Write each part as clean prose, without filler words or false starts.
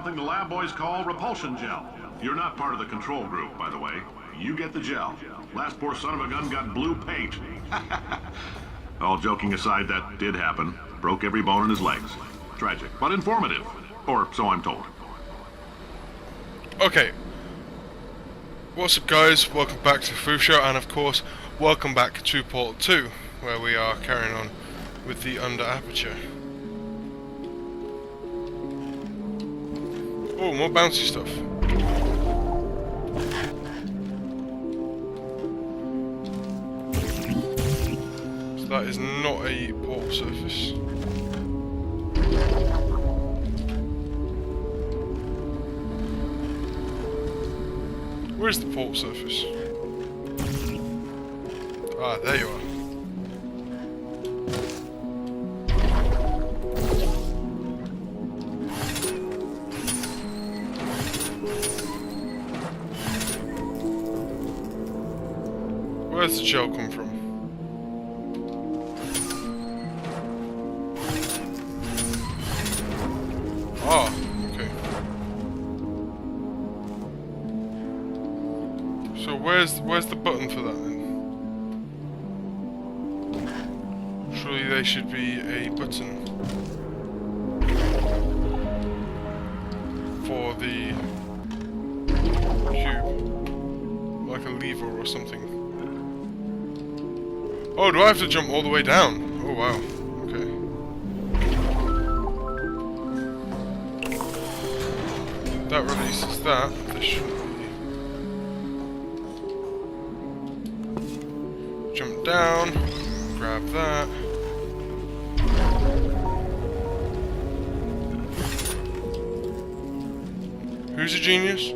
something the lab boys call repulsion gel. You're not part of the control group, by the way. You get the gel. Last poor son of a gun got blue paint. All joking aside, that did happen. Broke every bone in his legs. Tragic, but informative. Or so I'm told. Okay. What's up, guys? Welcome back to Fwoof Show, and of course, welcome back to Portal 2, where we are carrying on with the Under Aperture. Oh, more bouncy stuff. So that is not a portal surface. Where's the portal surface? Ah, there you are. Where's the gel come from? Ah, okay. So where's the button for that then? Surely there should be a button for the cube, like a lever or something. Oh, do I have to jump all the way down? Oh wow, okay. That releases that. There shouldn't be. Jump down, grab that. Who's a genius?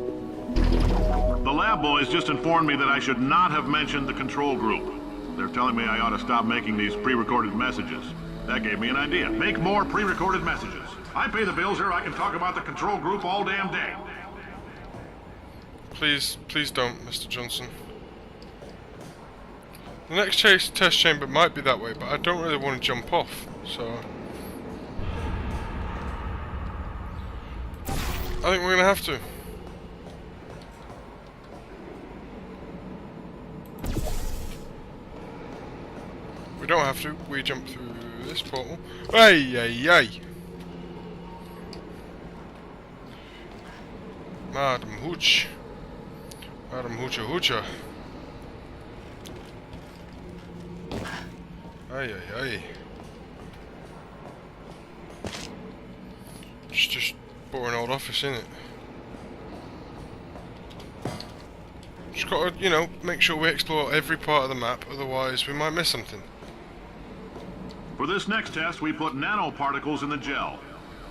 The lab boys just informed me that I should not have mentioned the control group. They're telling me I ought to stop making these pre-recorded messages. That gave me an idea. Make more pre-recorded messages. I pay the bills here, I can talk about the control group all damn day. Please don't, Mr. Johnson. The next test chamber might be that way, but I don't really want to jump off, so... I think we're gonna have to. We don't have to, we jump through this portal. Hey, hey, hey! Madam Hooch. Madam Hoocha Hoocha. Ay, ay, ay. It's just boring old office, isn't it? Just gotta, you know, make sure we explore every part of the map, otherwise we might miss something. For this next test, we put nanoparticles in the gel.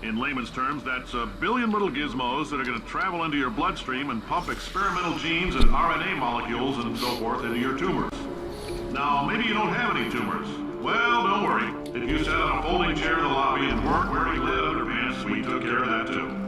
In layman's terms, that's a billion little gizmos that are going to travel into your bloodstream and pump experimental genes and RNA molecules and so forth into your tumors. Now, maybe you don't have any tumors. Well, don't worry. If you sat on a folding chair in the lobby and weren't wearing lead underpants, we took care of that too.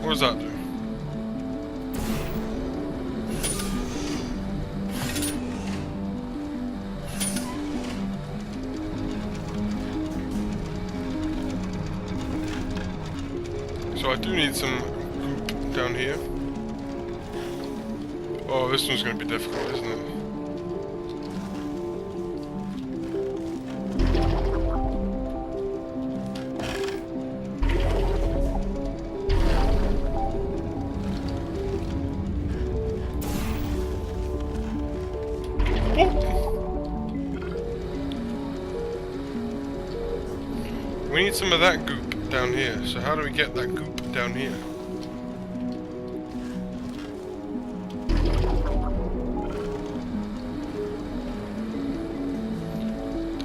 What does that do? So I do need some goop down here. Oh, this one's going to be difficult, isn't it? We need some of that goop down here, so how do we get that goop down here?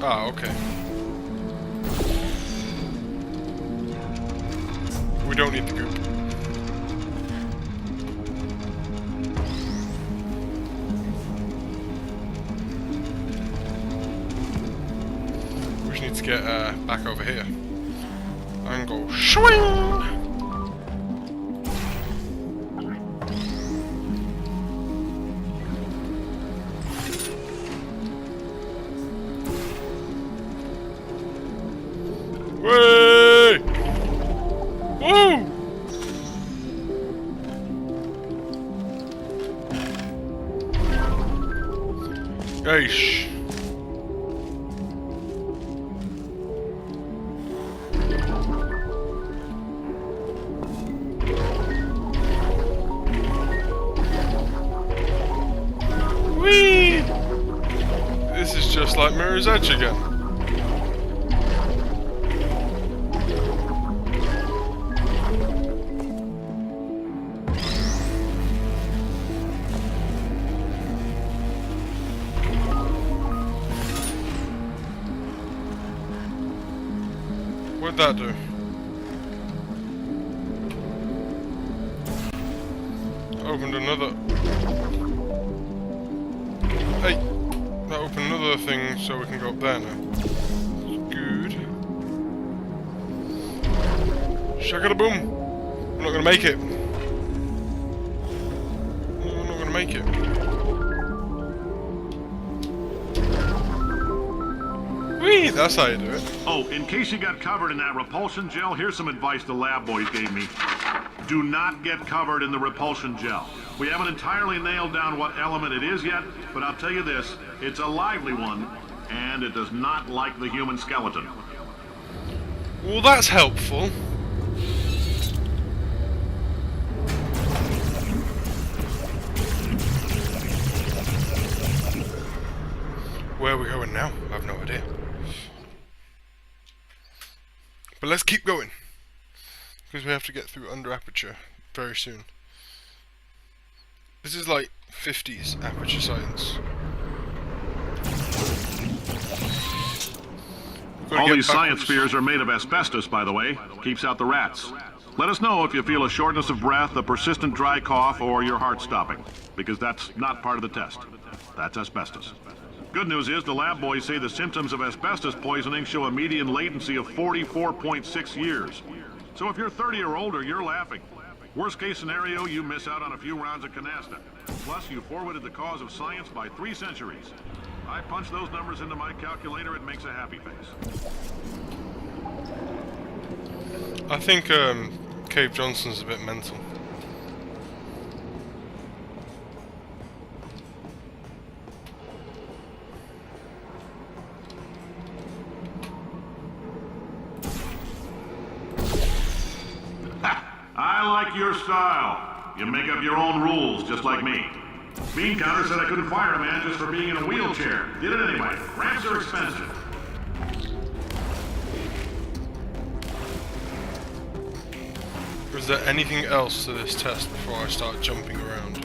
Ah, okay. We don't need the goop. We just need to get back over here. And go swing! Way! Woo! Yeesh. Whee! This is just like Mirror's Edge again. What'd that do? Opened another. Hey! That opened another thing so we can go up there now. Good. Shaka-da-boom! We're not gonna make it. No, we're not gonna make it. Whee! That's how you do it. Oh, in case you got covered in that repulsion gel, here's some advice the lab boys gave me. Do not get covered in the repulsion gel. We haven't entirely nailed down what element it is yet, but I'll tell you this, it's a lively one, and it does not like the human skeleton. Well, that's helpful. Where are we going now? I have no idea. But let's keep going. Because we have to get through under Aperture very soon. This is like 50s Aperture Science. All these science spheres are made of asbestos, by the way. Keeps out the rats. Let us know if you feel a shortness of breath, a persistent dry cough, or your heart stopping. Because that's not part of the test. That's asbestos. Good news is the lab boys say the symptoms of asbestos poisoning show a median latency of 44.6 years. So if you're 30 or older, you're laughing. Worst case scenario, you miss out on a few rounds of canasta. Plus, you forwarded the cause of science by 3 centuries. I punch those numbers into my calculator, it makes a happy face. I think Cave Johnson's a bit mental. I like your style. You make up your own rules, just like me. Bean Counter said I couldn't fire a man just for being in a wheelchair. Did it anyway. Ramps are expensive. Is there anything else to this test before I start jumping around?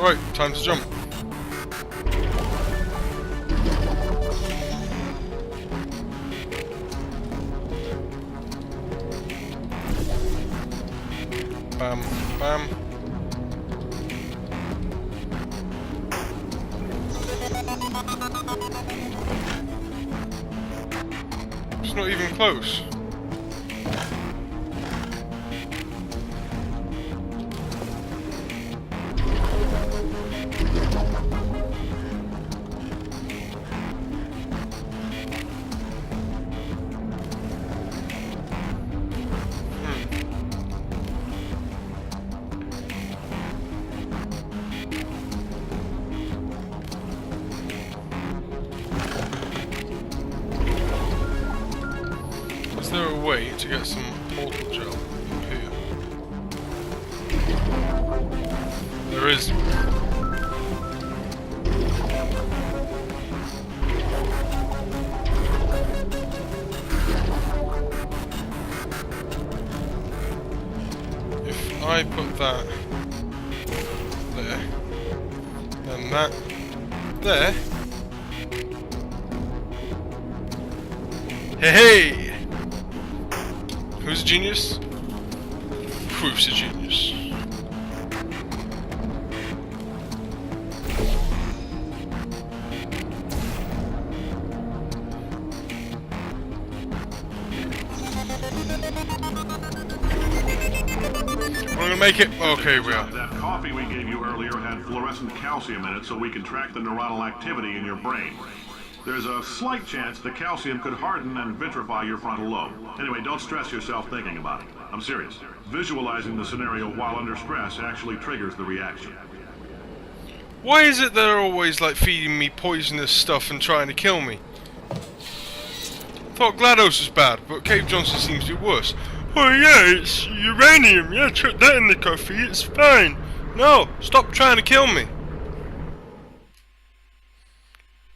Right, time to jump. Bam, bam. It's not even close. Is there a way to get some portal gel up here? There is. If I put that there, and that there. Hey! Who's a genius? Fwoof's a genius. We're gonna make it. Okay, we are. That coffee we gave you earlier had fluorescent calcium in it so we can track the neuronal activity in your brain. There's a slight chance the calcium could harden and vitrify your frontal lobe. Anyway, don't stress yourself thinking about it. I'm serious. Visualizing the scenario while under stress actually triggers the reaction. Why is it they're always like feeding me poisonous stuff and trying to kill me? Thought GLaDOS was bad, but Cave Johnson seems to be worse. Oh yeah, it's uranium. Yeah, chuck that in the coffee. It's fine. No, stop trying to kill me.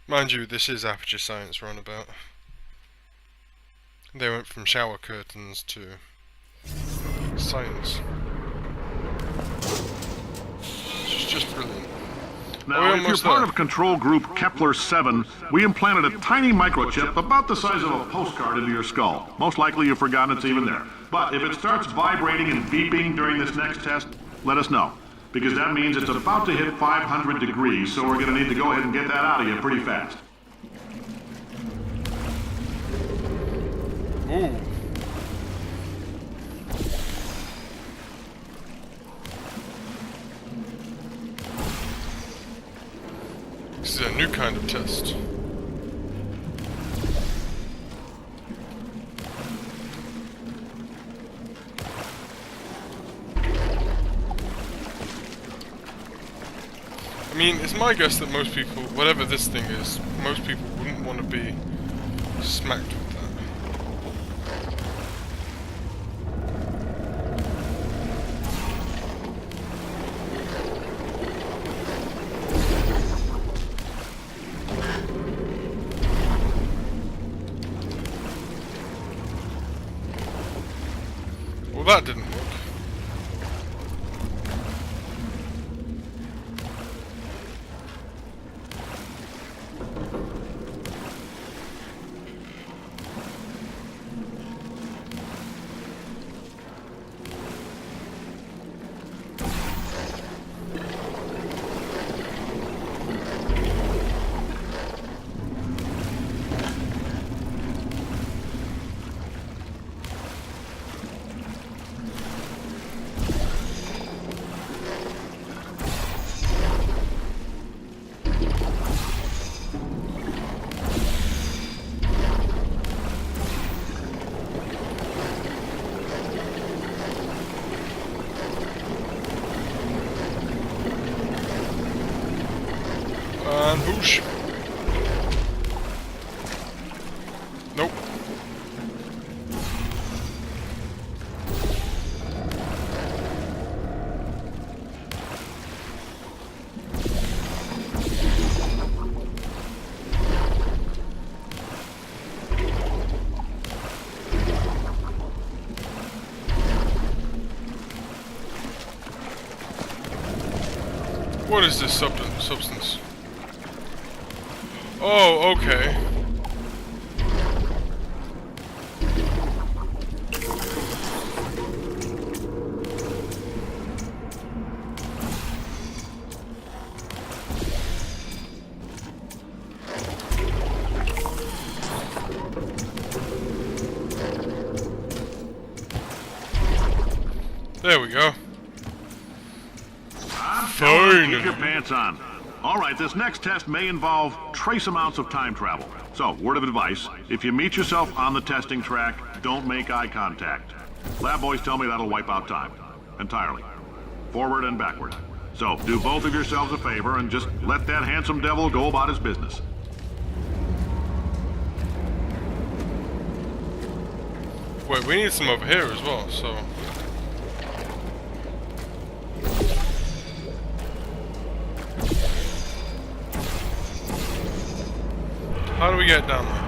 Mind you, this is Aperture Science runabout. They went from shower curtains to science. Which is just brilliant. Now, if you're part of control group Kepler-7, we implanted a tiny microchip about the size of a postcard into your skull. Most likely you've forgotten it's even there. But if it starts vibrating and beeping during this next test, let us know. Because that means it's about to hit 500 degrees, so we're going to need to go ahead and get that out of you pretty fast. Ooh. This is a new kind of test. I mean, it's my guess that most people, whatever this thing is, most people wouldn't want to be smacked with that. Well, that didn't work. And boosh. Nope. What is this substance? Oh, okay. There we go. I'm telling you, Fine. keep your pants on. All right, this next test may involve trace amounts of time travel. So, word of advice, if you meet yourself on the testing track, don't make eye contact. Lab boys tell me that'll wipe out time. Entirely. Forward and backward. So, do both of yourselves a favor and just let that handsome devil go about his business. Wait, we need some over here as well, so... How do we get down there?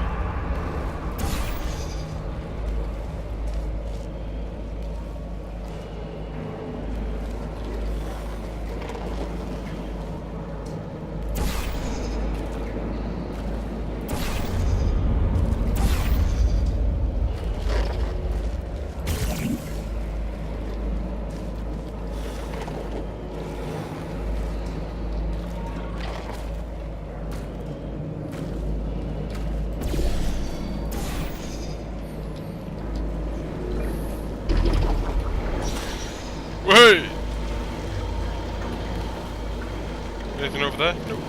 Wait! Anything over there? Nope.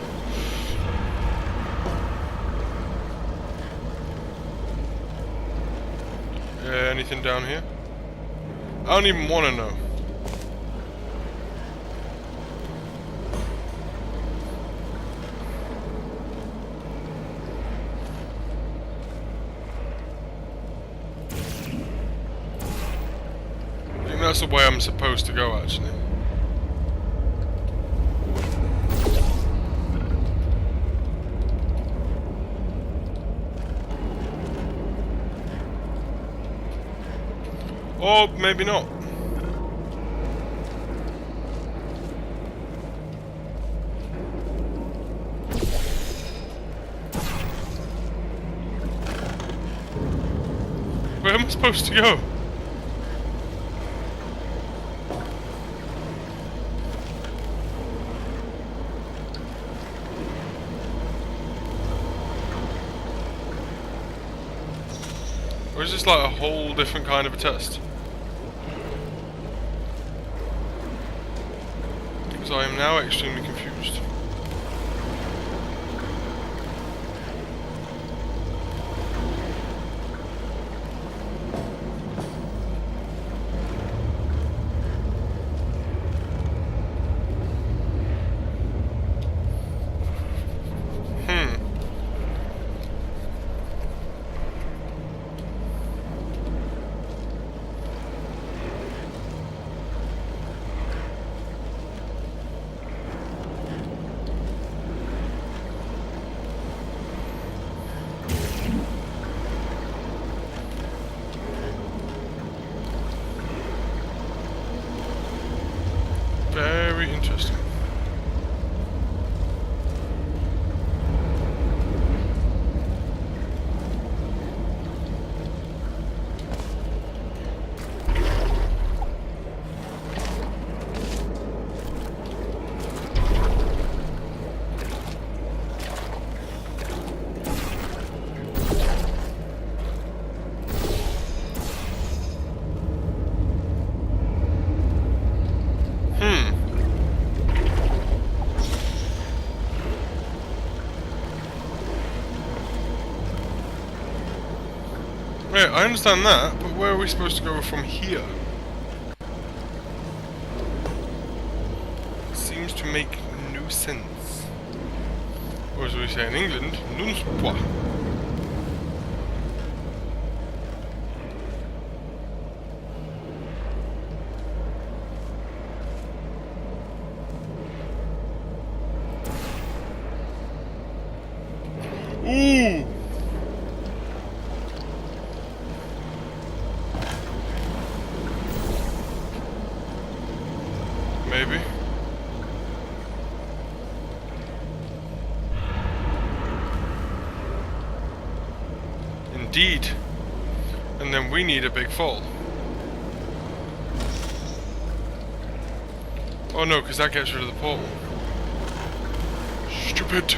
Anything down here? I don't even want to know. I think that's the way I'm supposed to go, actually. Or maybe not. Where am I supposed to go? Or is this like a whole different kind of a test? Because I am now extremely confused. Very interesting. Wait, I understand that, but where are we supposed to go from here? Seems to make no sense. Or as we say in England, nuns pas. Ooh! Maybe. Indeed. And then we need a big fall. Oh no, because that gets rid of the portal. Stupid.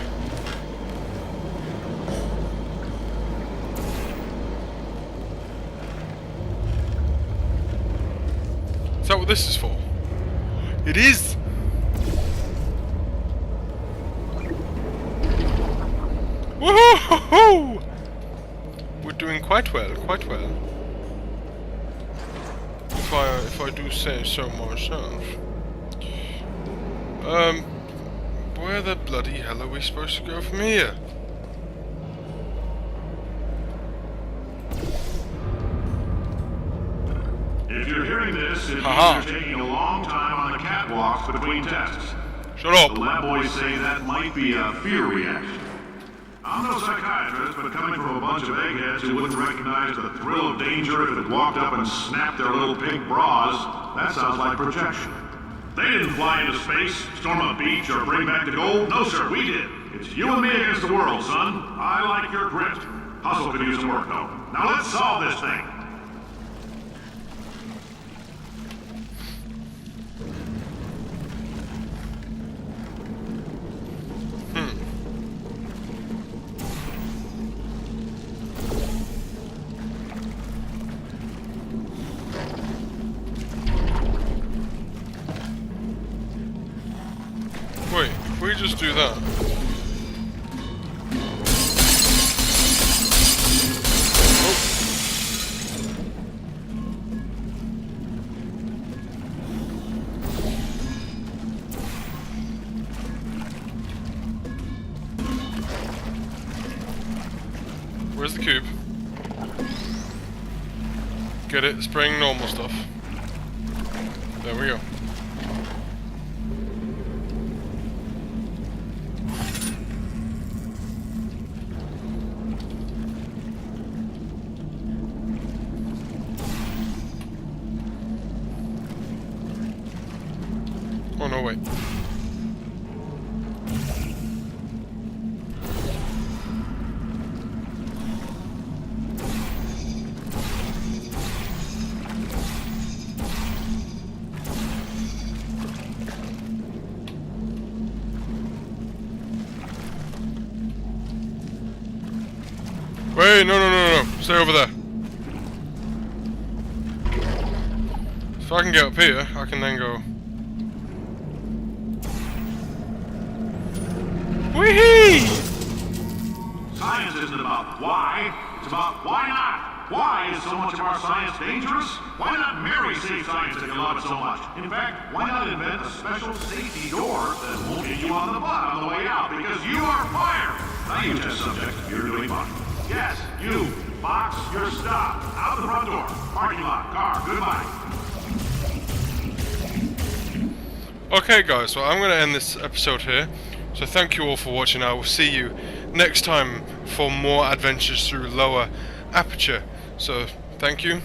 that what this is for? It is! Woohoo! We're doing quite well, quite well. If I do say so myself. Where the bloody hell are we supposed to go from here? If you're hearing this, it means Haha. you're taking a long time on the catwalks between tests. Shut up! The lab boys say that might be a fear reaction. I'm no psychiatrist, but coming from a bunch of eggheads who wouldn't recognize the thrill of danger if it walked up and snapped their little pink bras, that sounds like projection. They didn't fly into space, storm a beach, or bring back the gold. No, sir, we did. It's you and me against the world, son. I like your grit. Hustle could use some work, though. Now let's solve this thing. Wait, if we just do that... Oh. Where's the cube? Get it, spraying normal stuff. There we go. Oh no, wait. Wait, no. Stay over there. If I can get up here, I can then go... Whee! Science isn't about why, it's about why not. Why is so much of our science dangerous? Why not marry safe science if you love it so much? In fact, why not invent a special safety door that won't hit you on the butt on the way out because you are fired? Now you test subject, you're doing fine. Yes, you. Box, you're stopped. Out the front door. Parking lot, car, goodbye. Okay guys, so I'm going to end this episode here. So thank you all for watching. I will see you next time for more adventures through lower aperture. So thank you.